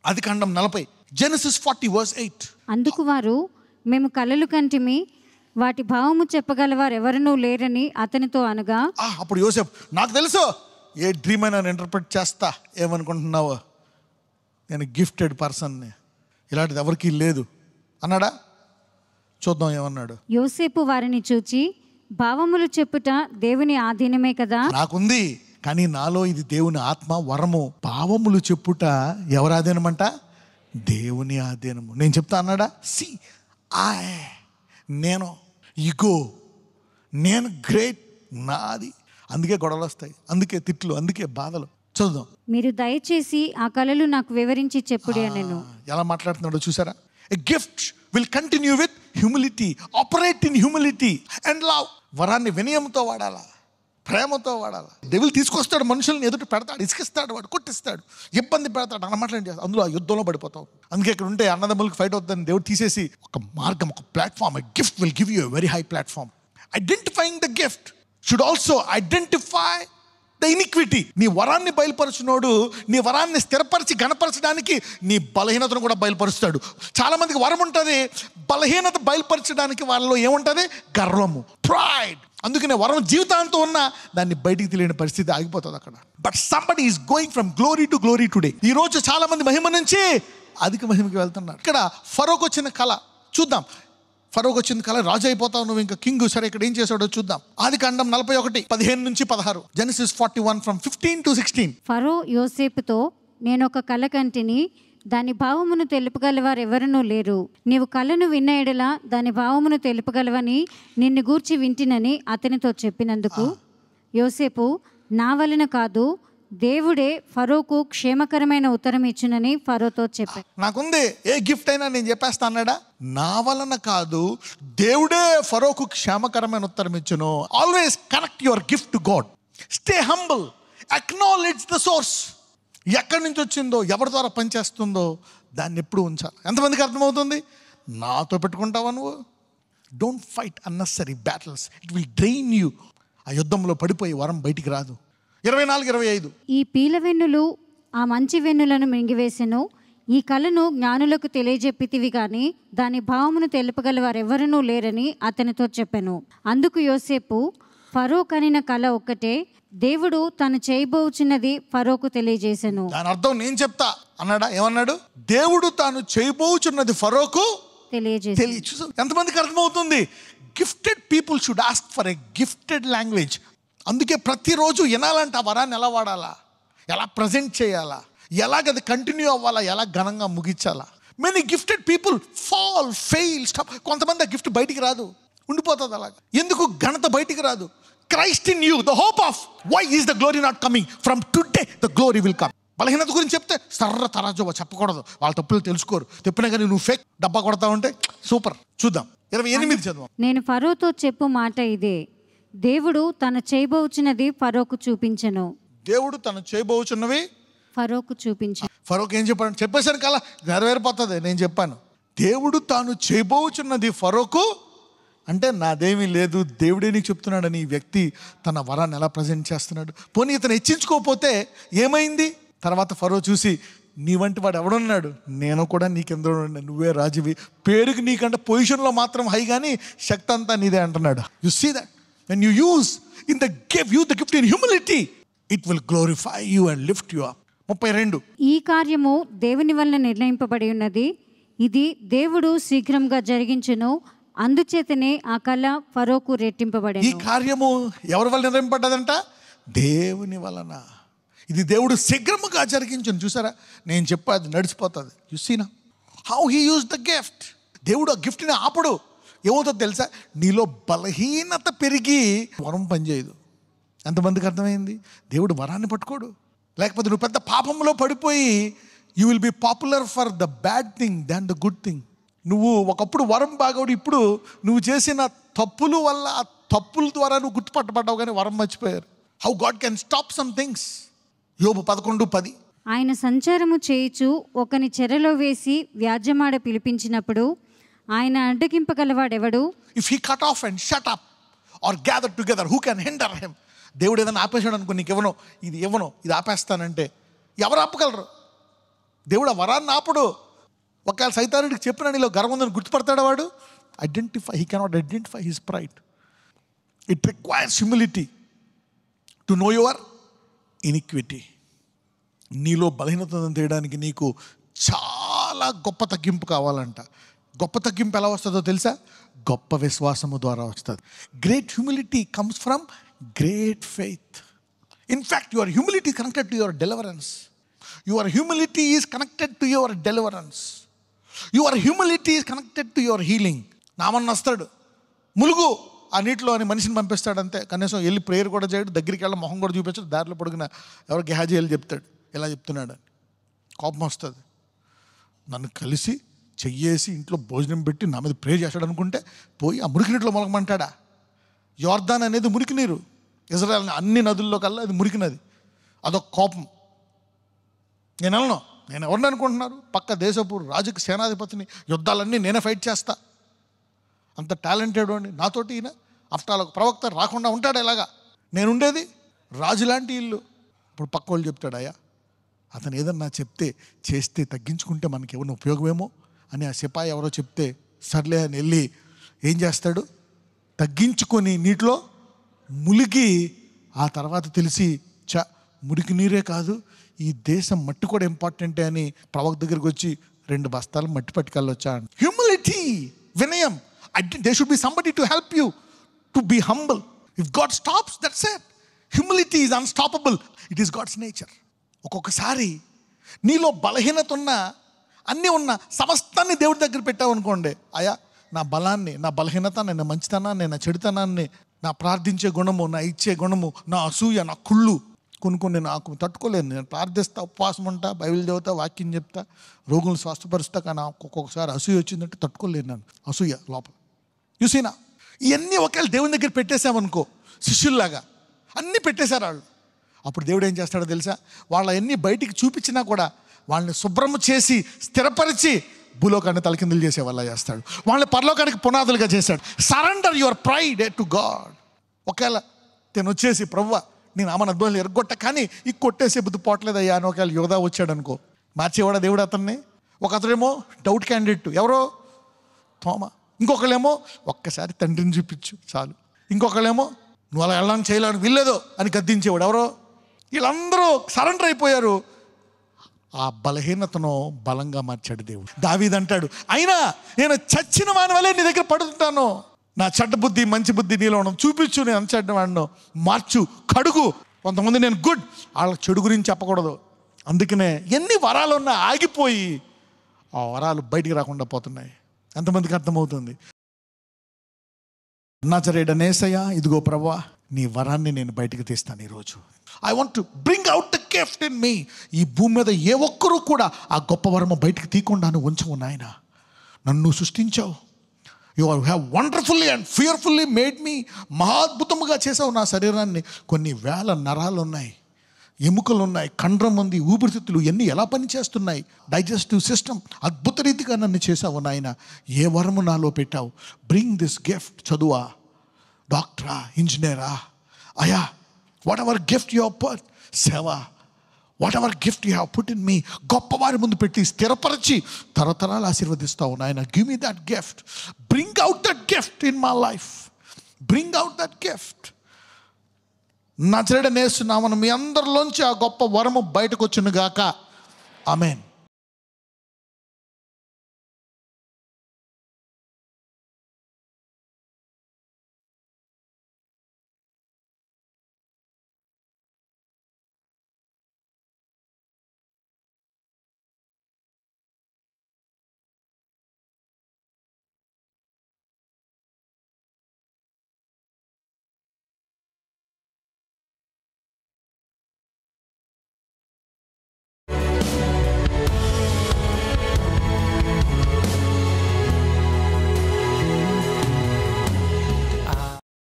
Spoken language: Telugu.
ఆదికాండం 40, జెనసిస్ 40:8. అందుకు వారు, మేము కలలు కంటిమి, వాటి భావము చెప్పగలవారు ఎవరునూ లేరని అతనితో అనగా, అప్పుడు యోసేపు, నాకు తెలుసు ఏ డ్రీమ్ అయినా నేను ఇంటర్ప్రిట్ చేస్తా, ఏమనుకుంటున్నావు, నేను గిఫ్టెడ్ పర్సన్ని, ఇలాంటిది ఎవరికీ లేదు అన్నాడా? చూద్దాం ఏమన్నాడు. యోసేపు వారిని చూచి, భావములు చెప్పుట దేవుని ఆధీనమే కదా. నాకుంది, కానీ నాలో ఇది దేవుని ఆత్మ వరము. భావములు చెప్పుట ఎవరి ఆధీనమంట? దేవుని ఆధీనము. నేను చెప్తా అన్నాడా? నేను ఇగో, నేను గ్రేట్, నాది. అందుకే గొడవలు వస్తాయి, అందుకే తిట్లు, అందుకే బాధలు. చూద్దాం. మీరు దయచేసి ఆ కలలు నాకు వివరించి చెప్పుడే నేను. ఎలా మాట్లాడుతున్నాడో చూసారా? A gift will continue with humility, operate in humility and love. వరాన్ని వినయంతో వాడాలా, ప్రేమతో వాడాలా. దేవుడు తీసుకొస్తాడు, మనుషుల్ని ఎదుట పెడతాడు, ఇసుకిస్తాడు, వాడు కొట్టిస్తాడు, ఇబ్బంది పెడతాడు, అన్నమాట చేస్తాడు. అందులో ఆ యుద్ధంలో పడిపోతావు. అందుకే ఇక్కడ ఉంటే అన్నదమ్ములకు ఫైట్ అవుతుందని దేవుడు తీసేసి ఒక మార్గం, ఒక platform, a gift will give you a very high platform. Identifying the gift should also identify the iniquity. నీ వరాన్ని బయలుపరచునోడు నీ వరాన్ని స్థిరపరిచి గణపరచడానికి నీ బలహీనతను కూడా బయలుపరుస్తాడు. చాలా మందికి వరం ఉంటుంది, బలహీనత బయలుపరచడానికి వాళ్ళలో ఏముంటుంది? గర్వము, ప్రైడ్. అందుకనే వరం జీవితాంతం ఉన్నా దాన్ని బయటికి తెలియని పరిస్థితి ఆగిపోతుంది అక్కడ. But somebody is going from glory to glory today. ఈ రోజు చాలా మంది మహిమ నుంచి అధిక మహిమకి వెళ్తున్నారు. ఇక్కడ ఫరోకు వచ్చిన కళ చూద్దాం. ఫరోకు వచ్చిన కళ, రాజు అయిపోతావు నువ్వు, ఇంకా కింగ్. సరే, ఇక్కడ ఏం చేశాడో చూద్దాం. ఆదికాండం 41:15-16, జెనసిస్ 41 from 15 to 16. ఫరో యోసేపుతో, నేను ఒక కల కంటిని, దాని భావమును తెలుపగలవారు ఎవరునూ లేరు. నీవు కలను విన్న ఎడల దాని భావమును తెలుపగలవని నిన్ను గూర్చి వింటినని అతనితో చెప్పినందుకు యోసేపు, నా వలన కాదు, దేవుడే ఫరోకు క్షేమకరమైన ఉత్తరం ఇచ్చునని ఫరోతో చెప్పాడు. నాకుంది, ఏ గిఫ్ట్ అయినా నేను చెప్పేస్తా అన్నాడా? నా వలన కాదు, దేవుడే ఫరోకు క్షేమకరమైన ఉత్తరం ఇచ్చును. Always connect your gift to God. Stay humble, acknowledge the source. ఎక్కడి నుంచి వచ్చిందో, ఎవరి ద్వారా పనిచేస్తుందో దాన్ని ఎప్పుడు ఉంచాలి. ఎంతమందికి అర్థమవుతుంది? నాతో పెట్టుకుంటావా నువ్వు? Don't fight unnecessary battles, it will drain you. ఆ యుద్ధంలో పడిపోయి వరం బయటికి రాదు. 24-25. ఈ పీల వెన్నులు ఆ మంచి వెన్నులను మింగివేసెను. ఈ కలను జ్ఞానులకు తెలియజెప్పితివి గాని దాని భావమును తెలుపగలవారెవరునూ లేరని అతనితో చెప్పెను. అందుకు యోసేపు, ఫరో కనిన కల ఒక్కటే, దేవుడు తను చేయబోచున్నది ఫరోకు తెలియజేసెను. దాని అర్థం నేను చెప్తా అన్నాడా? ఏమన్నాడు? దేవుడు తాను చేయబోచున్నది ఫరోకు తెలియజేసి. ఎంతమందికి అర్థమవుతుంది? Gifted people should ask for a gifted language. అందుకే ప్రతిరోజు వినాలంటే ఆ వరాన్ని ఎలా వాడాలా, ఎలా ప్రజెంట్ చేయాలా, ఎలాగది కంటిన్యూ అవ్వాలా, ఎలా ఘనంగా ముగించాలా. Many gifted people fall, fail, stop. కొంతమంది ఆ గిఫ్ట్ బయటికి రాదు, ఉండిపోతుంది అలాగా. ఎందుకు ఘనత బయటికి రాదు? Christ in you, the hope of why is the glory not coming. From today the glory will come. బలహీనత గురించి చెప్తే సర్ర తరాజోవా చెప్పకూడదు, వాళ్ళ తప్పులు తెలుసుకోరు. చెప్పినా కానీ నువ్వు ఫేక్ డబ్బా కొడతా ఉంటే సూపర్. చూద్దాం 28 చదువు. నేను ఫరోతో చెప్పు మాట ఇదే, దేవుడు తను చేయబోచున్నది ఫరోకు చూపించెను. దేవుడు తను చేయబోచున్నవి ఫరోకు చూపించను. ఫరోకు ఏం చెప్పాడు? చెప్పేసరికి అలా నెరవేరిపోతుంది. నేను చెప్పాను, దేవుడు తాను చేయబోచున్నది ఫరోకు అంటే నాదేమీ లేదు, దేవుడే నీకు చెప్తున్నాడని ఈ వ్యక్తి తన వరాన్ని ఎలా ప్రజెంట్ చేస్తున్నాడు. పోనీ ఇతను హెచ్చించుకోకపోతే ఏమైంది? తర్వాత ఫరో చూసి, నీ వంటి వాడు ఎవడున్నాడు, నేను కూడా నీకెందరో, నువ్వే రాజువి, పేరుకి నీకంటే పొజిషన్లో మాత్రం హై, కానీ శక్తి అంతా నీదే అంటున్నాడు. You see that when you use the gift in humility, it will glorify you and lift you up. 32. ఈ కార్యము దేవుని వలన నిర్ణయింపబడి ఉన్నది, ఇది దేవుడు శీఘ్రంగా జరిగించును, అందుచేతనే ఆ కళ ఫరోకు రెట్టింపబడెను. ఈ కార్యము ఎవరి వల్ల నిర్ణయింపబడ్డదంట? దేవుని వలన. ఇది దేవుడు శీఘ్రముగా జరిగించును. చూసారా, నేను చెప్పాది నడిచిపోతుంది. యు సీ నా how he use the gift. దేవుడు ఆ గిఫ్ట్ని ఆపడు. ఏమవుతుందో తెలుసా? నీలో బలహీనత పెరిగి వరం పనిచేయదు. ఎంతమందికి అర్థమైంది? దేవుడు వరాన్ని పట్టుకోడు. లేకపోతే నువ్వు పెద్ద పాపంలో పడిపోయి you will be popular for the bad thing than the good thing. నువ్వు ఒకప్పుడు వరం బాగోడు, ఇప్పుడు నువ్వు చేసిన తప్పుల వల్ల ఆ తప్పుల ద్వారా నువ్వు గుర్తుపట్టబడ్డావు, కానీ వరం మర్చిపోయారు. How God can stop some things. యోబు 11:10. ఆయన సంచారము చేయుచు ఒకని చెరలో వేసి వ్యాజ్యమాడ పిలిపించినప్పుడు ఆయన అడ్డగింపగలవాడెవడు? If he cut off and shut up or gather together, who can hinder him? దేవుడు ఏదైనా ఆపేసాడు అనుకో, నీకు ఇవ్వను, ఇది ఆపేస్తానంటే ఎవరు ఆపగలరు? దేవుడు ఆ వరాన్ని ఆపడు. ఒకవేళ సైతానుడికి చెప్పిన నీలో గర్వం ఉందని గుర్తుపడతాడు వాడు. He cannot identify his pride. It requires humility to know your iniquity. నీలో బలహీనతను తీయడానికి నీకు చాలా గొప్ప తగ్గింపు కావాలంట. గొప్ప తగ్గింపు ఎలా వస్తుందో తెలుసా? గొప్ప విశ్వాసము ద్వారా వస్తుంది. Great humility comes from great faith. In fact your humility connected to your deliverance. Your humility is connected to your deliverance. Your humility is connected to your healing. నామన్న వస్తాడు, ములుగు ఆ నీటిలో అని మనిషిని పంపిస్తాడు అంతే. కనీసం వెళ్ళి ప్రేయర్ కూడా చేయడు, దగ్గరికి వెళ్ళి మొహం కూడా చూపించాడు. దారిలో పొడిగిన ఎవరు గెహాజీ వెళ్ళి చెప్తాడు ఇలా చెప్తున్నాడు అని. కోపం వస్తుంది. నన్ను కలిసి చెయ్యేసి ఇంట్లో భోజనం పెట్టి నా మీద ప్రే చేస్తాడు అనుకుంటే పోయి ఆ మురికి నీటిలో మొలగమంటాడా? యోర్దాన్ అనేది మురికి నీరు. ఇజ్రాయెల్ అన్ని నదుల్లో కల్లా అది మురికి నది. అదొక కోపం. నేను వెళ్ళను. నేను ఎవరిని అనుకుంటున్నారు? పక్క దేశపు రాజుకి సేనాధిపతిని, యుద్ధాలన్నీ నేనే ఫైట్ చేస్తా. అంత టాలెంటెడ్ అండి నాతోటి ఈయన. ఆఫ్టర్ ఆల్ ఒక ప్రవక్త రాకుండా ఉంటాడు ఇలాగా. నేను ఉండేది రాజు లాంటి ఇల్లు. ఇప్పుడు పక్క వాళ్ళు చెప్తాడు, అయ్యా అతను ఏదన్నా చెప్తే చేస్తే తగ్గించుకుంటే మనకి ఏమన్నా ఉపయోగమేమో అని ఆ సిపాయి ఎవరో చెప్తే సర్లే అని వెళ్ళి ఏం చేస్తాడు? తగ్గించుకొని నీటిలో ములిగి ఆ తర్వాత తెలిసి మురికి నీరే కాదు ఈ దేశం మట్టి కూడా ఇంపార్టెంటే అని ప్రవక్త దగ్గరికి వచ్చి 2 బస్తాలు మట్టి పట్టుకెళ్ళొచ్చా. హ్యూమిలిటీ, వినయం. There should be somebody to help you to be humble. If God stops, that's it. Humility is unstoppable. It is God's nature. ఒక్కొక్కసారి నీలో బలహీనత ఉన్నా, అన్నీ ఉన్నా, సమస్తాన్ని దేవుడి దగ్గర పెట్టావు అనుకోండి. అయ్యా నా బలాన్ని, నా బలహీనత, నా మంచితనాన్ని, నా చెడుతనాన్ని, నా ప్రార్థించే గుణము, నా ఇచ్చే గుణము, నా అసూయ, నా కుళ్ళు, కొన్ని నాకు తట్టుకోలేను. నేను ప్రార్థిస్తా, ఉపవాసం ఉంటా, బైబిల్ చదువుతా, వాక్యం చెప్తా, రోగులను స్వస్థపరుస్తా. కానీ ఒక్కొక్కసారి అసూయ వచ్చిందంటే తట్టుకోలేను. నేను అసూయ లోపల చూసినా. ఇవన్నీ ఒకవేళ దేవుని దగ్గర పెట్టేశామనుకో, శిష్యుల్లాగా అన్నీ పెట్టేశారు వాళ్ళు. అప్పుడు దేవుడు ఏం చేస్తాడో తెలుసా? వాళ్ళన్నీ బయటికి చూపించినా కూడా వాళ్ళని శుభ్రము చేసి స్థిరపరిచి భూలోకాన్ని తలకిందులు చేసే వాళ్ళ చేస్తాడు. వాళ్ళని పరలోకానికి పునాదులుగా చేశాడు. Surrender your pride to God. ఒకవేళ నేను వచ్చేసి ప్రభువా నేను ఆమెను అద్భుతాలు ఎరగొట్ట కానీ ఈ కొట్టేసే బుద్ధి పోవట్లేదయ్యా అని ఒకవేళ యోధా వచ్చాడు అనుకో, మార్చేవాడా దేవుడు అతన్ని? ఒక అతడేమో డౌట్ క్యాండిడేట్, ఎవరో తోమా. ఇంకొకళ్ళేమో ఒక్కసారి తండ్రిని చూపించు చాలు. ఇంకొకళ్ళేమో నువ్వు అలా వెళ్ళాలని చేయలేని వీల్లేదు అని గద్దించేవాడు, ఎవరో. వీళ్ళందరూ సరెండర్ అయిపోయారు. ఆ బలహీనతను బలంగా మార్చాడు దేవుడు. దావీదు అంటాడు, అయినా నేను చచ్చిన వాని వల్లే నీ దగ్గర పడుతుంటాను. నా చెడ్డ బుద్ధి మంచి బుద్ధి నీలో ఉండడం చూపించు. నేను చెడ్డ వాడిను మార్చు, కడుగు. కొంతమంది నేను గుడ్, వాళ్ళ చెడు గురించి చెప్పకూడదు. అందుకనే ఎన్ని వరాలు ఉన్నా ఆగిపోయి ఆ వరాలు బయటికి రాకుండా పోతున్నాయి. ఎంతమందికి అర్థమవుతుంది? నజరేయుడనేసయ్యా, ఇదిగో ప్రభువా నీ వరాన్ని నేను బయటికి తీస్తాను ఈరోజు. I want to bring out the gift in me. ఈ భూమి మీద ఏ ఒక్కరూ కూడా ఆ గొప్ప వరము బయటికి తీయకుండా ఉంచవు నాయన. నన్ను సృష్టించావు. You have wonderfully and fearfully made me. మహాద్భుతముగా చేసావు నా శరీరాన్ని. కొన్ని వేల నరాలు ఉన్నాయి, ఎముకలు ఉన్నాయి, కండరం ఉంది, ఊపిరితిత్తులు ఎన్ని ఎలా పనిచేస్తున్నాయి, డైజెస్టివ్ సిస్టమ్ అద్భుత రీతిగా నన్ను చేసావు నాయన. ఏ వరము నాలో పెట్టావు? Bring this gift. చదువా, డాక్టరా, ఇంజనీరా, అయా, whatever gift you have put, సేవ, whatever gift you have put in me, గొప్పవారి ముందు పెట్టి స్థిరపరిచి తరతరాలు ఆశీర్వదిస్తావు నాయన. Give me that gift. Bring out that gift in my life. Bring out that gift. నజరేయుడైన యేసు నామమున మీ అందరిలోంచి ఆ గొప్ప వరము బయటకు వచ్చును గాక. ఆమేన్.